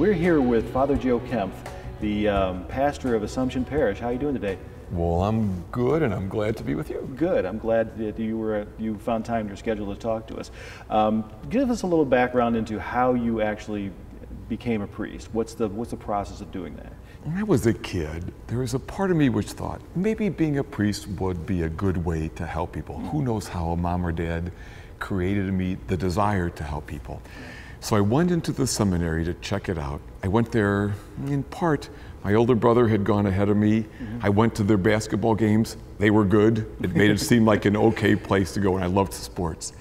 we're here with Father Joe Kempf, the pastor of Assumption Parish. How are you doing today? Well, I'm good, and I'm glad to be with you. Good. I'm glad that you found time in your schedule to talk to us. Give us a little background into how you actually became a priest. What's the process of doing that? When I was a kid, there was a part of me which thought maybe being a priest would be a good way to help people. Who knows how a mom or dad created in me the desire to help people. So I went into the seminary to check it out. I went there in part. My older brother had gone ahead of me. I went to their basketball games. They were good. It made it seem like an okay place to go, and I loved sports.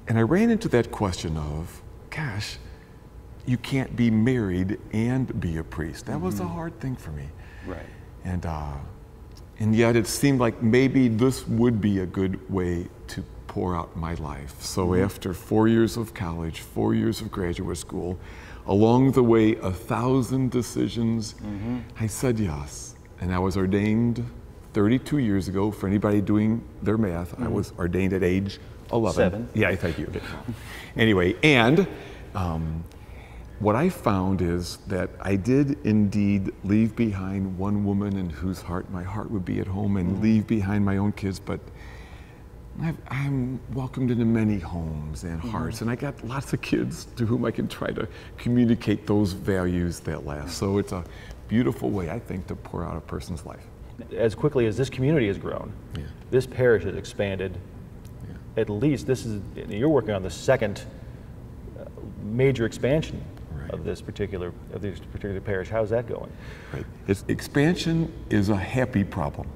And I ran into that question of, gosh, you can't be married and be a priest. That was a hard thing for me. Right. And yet it seemed like maybe this would be a good way to pour out my life. So after 4 years of college, 4 years of graduate school, along the way, 1,000 decisions, I said yes. And I was ordained 32 years ago. For anybody doing their math, I was ordained at age 11. 7. Yeah, thank you. Anyway, and what I found is that I did indeed leave behind one woman in whose heart my heart would be at home, and leave behind my own kids, but I'm welcomed into many homes and hearts, and I got lots of kids to whom I can try to communicate those values that last. So it's a beautiful way, I think, to pour out a person's life. As quickly as this community has grown, this parish has expanded. At least you're working on the second major expansion of this particular parish. How's that going? Right. Expansion is a happy problem.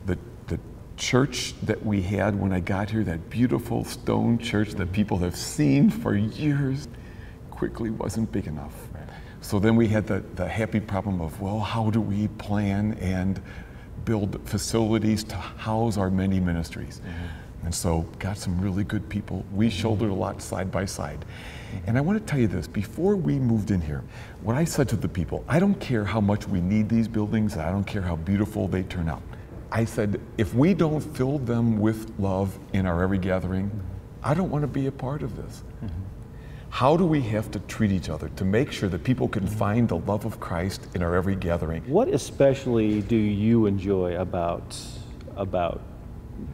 The church that we had when I got here, that beautiful stone church that people have seen for years, quickly wasn't big enough. So then we had the happy problem of, well, how do we plan and build facilities to house our many ministries? And so got some really good people. We shouldered a lot side by side. And I want to tell you this, before we moved in here, what I said to the people, I don't care how much we need these buildings, I don't care how beautiful they turn out. I said, if we don't fill them with love in our every gathering, I don't want to be a part of this. How do we have to treat each other to make sure that people can find the love of Christ in our every gathering? What especially do you enjoy about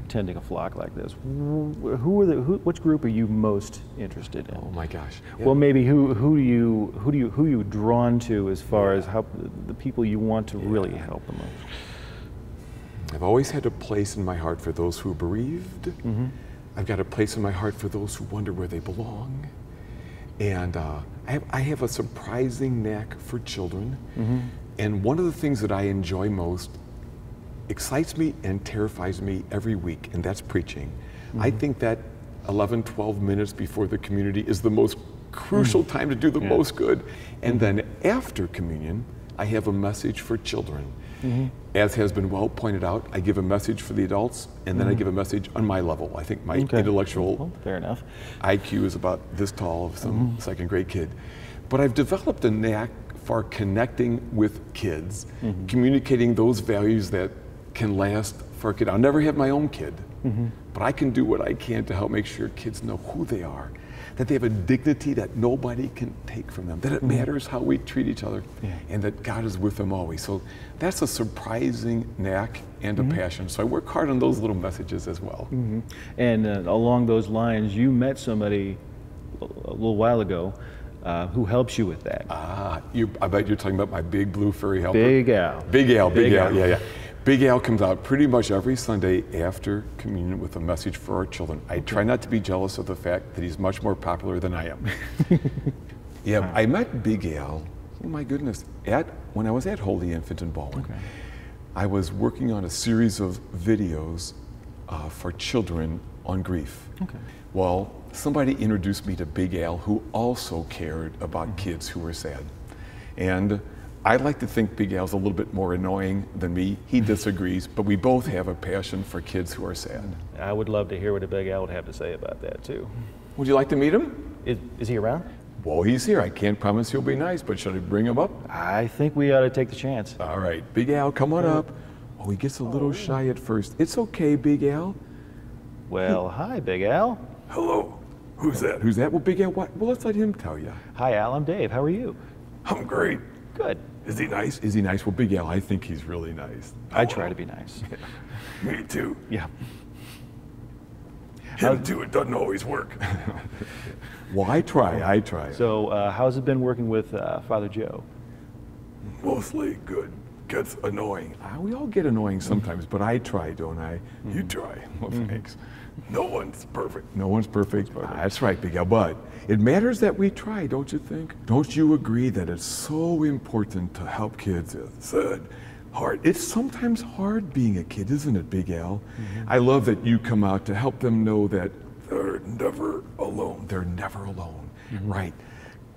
tending a flock like this? Which group are you most interested in? Oh my gosh. Yeah. Well, maybe who you drawn to as far as how the people you want to really help the most? I've always had a place in my heart for those who are bereaved. I've got a place in my heart for those who wonder where they belong. And I have a surprising knack for children. And one of the things that I enjoy most excites me and terrifies me every week, and that's preaching. I think that 11, 12 minutes before the community is the most crucial time to do the most good. And then after communion, I have a message for children. As has been well pointed out, I give a message for the adults, and then I give a message on my level. I think my intellectual fair enough. IQ is about this tall of some second grade kid. But I've developed a knack for connecting with kids, communicating those values that can last for a kid. I'll never have my own kid, but I can do what I can to help make sure kids know who they are, that they have a dignity that nobody can take from them, that it matters how we treat each other, and that God is with them always. So that's a surprising knack and a passion. So I work hard on those little messages as well. And along those lines, you met somebody a little while ago who helps you with that. I bet you're talking about my big blue furry helper. Big Al. Big Al, yeah. Big Al comes out pretty much every Sunday after communion with a message for our children. I try not to be jealous of the fact that he's much more popular than I am. I met Big Al, oh my goodness, when I was at Holy Infant in Baldwin. I was working on a series of videos for children on grief. Well, somebody introduced me to Big Al, who also cared about kids who were sad. And I like to think Big Al's a little bit more annoying than me. He disagrees, but we both have a passion for kids who are sad. I would love to hear what a Big Al would have to say about that too. Would you like to meet him? Is he around? Well, he's here. I can't promise he'll be nice, but should I bring him up? I think we ought to take the chance. All right, Big Al, come on up. Oh, he gets a little shy at first. It's okay, Big Al. Well, hi, Big Al. Hello. Who's that? Who's that? Well, Big Al, what? Well, let's let him tell you. Hi, Al. I'm Dave. How are you? I'm great. Good. Is he nice? Is he nice? Well, Big Al, I think he's really nice. I try to be nice. Me too. Yeah. Him too, it doesn't always work. Well, I try. So how's it been working with Father Joe? Mostly good. Gets annoying. We all get annoying sometimes, but I try, don't I? You try. Well, thanks. No one's perfect. No one's perfect. That's right, Big Al. But it matters that we try, don't you think? Don't you agree that it's so important to help kids? Said hard. It's sometimes hard being a kid, isn't it, Big Al? I love that you come out to help them know that they're never alone. They're never alone. Right.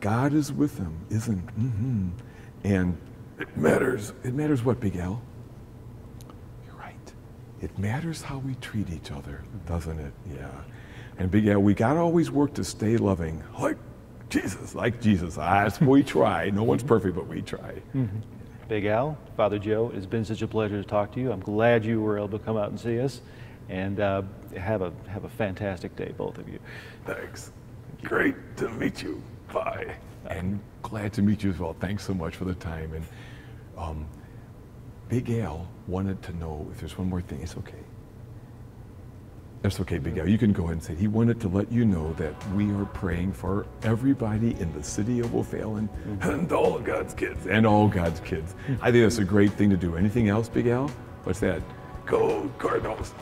God is with them, isn't? And it matters. It matters what, Big Al? You're right. It matters how we treat each other, doesn't it? Yeah. And Big Al, we gotta always work to stay loving, like Jesus. That's what we try. No one's perfect, but we try. Big Al, Father Joe, it's been such a pleasure to talk to you. I'm glad you were able to come out and see us, and have a fantastic day, both of you. Thanks. Great to meet you. Bye. And glad to meet you as well. Thanks so much for the time. And Big Al wanted to know if there's one more thing. It's okay. That's okay, Big Al. You can go ahead and say he wanted to let you know that we are praying for everybody in the city of O'Fallon and all of God's kids. And all God's kids. I think that's a great thing to do. Anything else, Big Al? What's that? Go Cardinals.